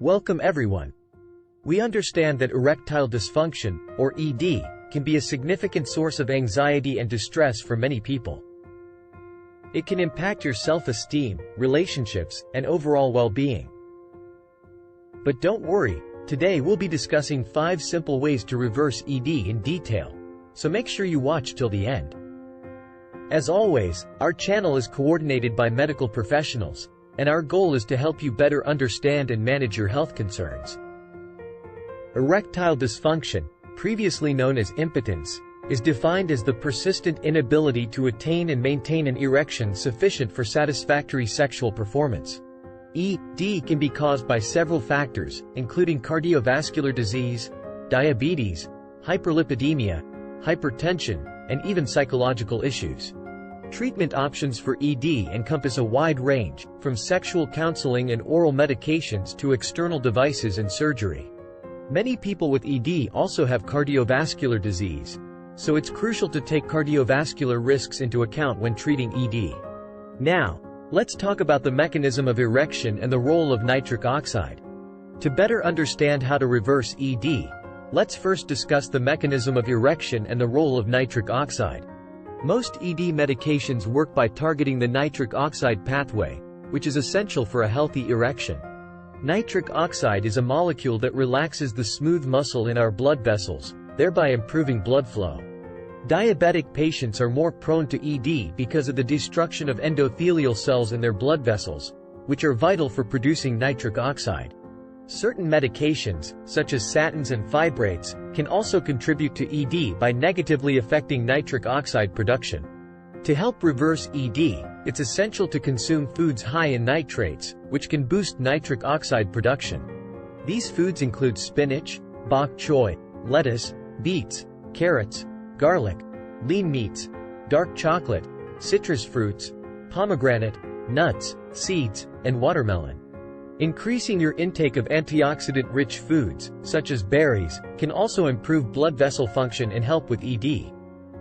Welcome everyone. We understand that erectile dysfunction, or ED, can be a significant source of anxiety and distress for many people. It can impact your self-esteem, relationships, and overall well-being. But don't worry, today we'll be discussing 5 simple ways to reverse ED in detail, so make sure you watch till the end. As always, our channel is coordinated by medical professionals, and our goal is to help you better understand and manage your health concerns. Erectile dysfunction, previously known as impotence, is defined as the persistent inability to attain and maintain an erection sufficient for satisfactory sexual performance. ED can be caused by several factors, including cardiovascular disease, diabetes, hyperlipidemia, hypertension, and even psychological issues. Treatment options for ED encompass a wide range, from sexual counseling and oral medications to external devices and surgery. Many people with ED also have cardiovascular disease, so it's crucial to take cardiovascular risks into account when treating ED. Now, let's talk about the mechanism of erection and the role of nitric oxide. To better understand how to reverse ED, let's first discuss the mechanism of erection and the role of nitric oxide. Most ED medications work by targeting the nitric oxide pathway, which is essential for a healthy erection. Nitric oxide is a molecule that relaxes the smooth muscle in our blood vessels, thereby improving blood flow. Diabetic patients are more prone to ED because of the destruction of endothelial cells in their blood vessels, which are vital for producing nitric oxide. Certain medications, such as statins and fibrates, can also contribute to ED by negatively affecting nitric oxide production. To help reverse ED, it's essential to consume foods high in nitrates, which can boost nitric oxide production. These foods include spinach, bok choy, lettuce, beets, carrots, garlic, lean meats, dark chocolate, citrus fruits, pomegranate, nuts, seeds, and watermelon. Increasing your intake of antioxidant-rich foods, such as berries, can also improve blood vessel function and help with ED.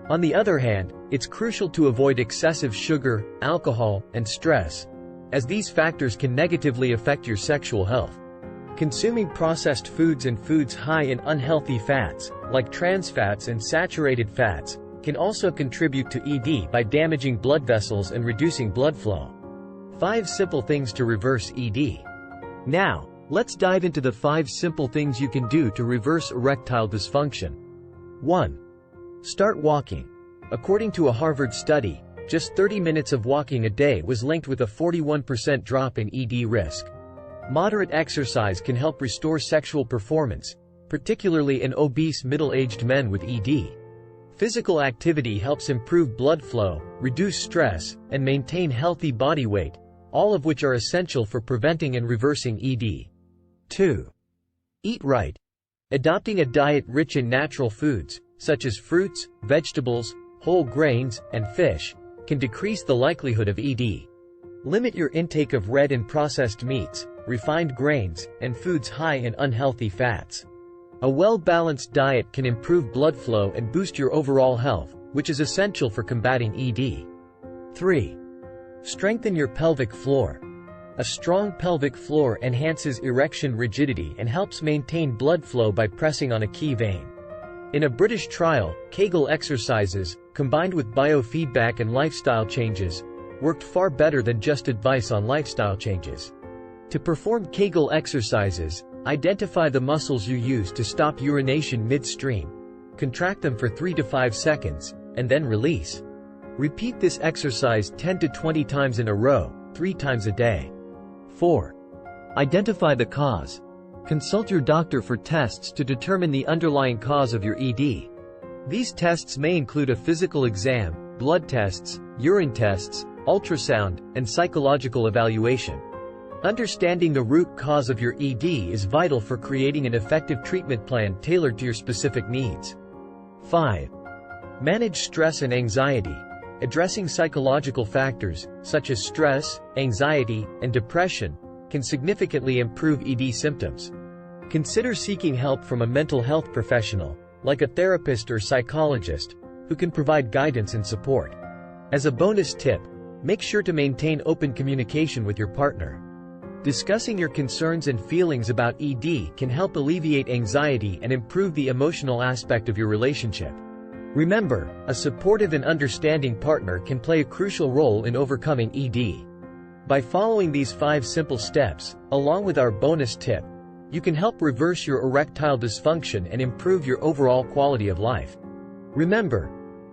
On the other hand, it's crucial to avoid excessive sugar, alcohol, and stress, as these factors can negatively affect your sexual health. Consuming processed foods and foods high in unhealthy fats, like trans fats and saturated fats, can also contribute to ED by damaging blood vessels and reducing blood flow. 5 simple things to reverse ED. Now, let's dive into the 5 simple things you can do to reverse erectile dysfunction. 1. Start walking. According to a Harvard study, just 30 minutes of walking a day was linked with a 41% drop in ED risk. Moderate exercise can help restore sexual performance, particularly in obese middle-aged men with ED. Physical activity helps improve blood flow, reduce stress, and maintain healthy body weight, all of which are essential for preventing and reversing ED. 2. Eat right. Adopting a diet rich in natural foods, such as fruits, vegetables, whole grains, and fish, can decrease the likelihood of ED. Limit your intake of red and processed meats, refined grains, and foods high in unhealthy fats. A well-balanced diet can improve blood flow and boost your overall health, which is essential for combating ED. 3. Strengthen your pelvic floor. A strong pelvic floor enhances erection rigidity and helps maintain blood flow by pressing on a key vein. In a British trial, Kegel exercises, combined with biofeedback and lifestyle changes, worked far better than just advice on lifestyle changes. To perform Kegel exercises, identify the muscles you use to stop urination midstream. Contract them for 3 to 5 seconds, and then release. Repeat this exercise 10 to 20 times in a row, 3 times a day. 4. Identify the cause. Consult your doctor for tests to determine the underlying cause of your ED. These tests may include a physical exam, blood tests, urine tests, ultrasound, and psychological evaluation. Understanding the root cause of your ED is vital for creating an effective treatment plan tailored to your specific needs. 5. Manage stress and anxiety. Addressing psychological factors, such as stress, anxiety, and depression, can significantly improve ED symptoms. Consider seeking help from a mental health professional, like a therapist or psychologist, who can provide guidance and support. As a bonus tip, make sure to maintain open communication with your partner. Discussing your concerns and feelings about ED can help alleviate anxiety and improve the emotional aspect of your relationship. Remember, a supportive and understanding partner can play a crucial role in overcoming ED. By following these 5 simple steps, along with our bonus tip, you can help reverse your erectile dysfunction and improve your overall quality of life. Remember,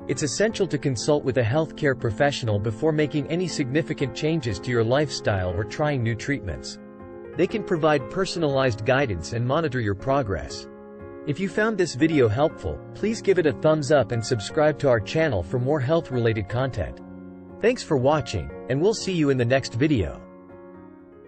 it's essential to consult with a healthcare professional before making any significant changes to your lifestyle or trying new treatments. They can provide personalized guidance and monitor your progress. If you found this video helpful, please give it a thumbs up and subscribe to our channel for more health-related content. Thanks for watching, and we'll see you in the next video.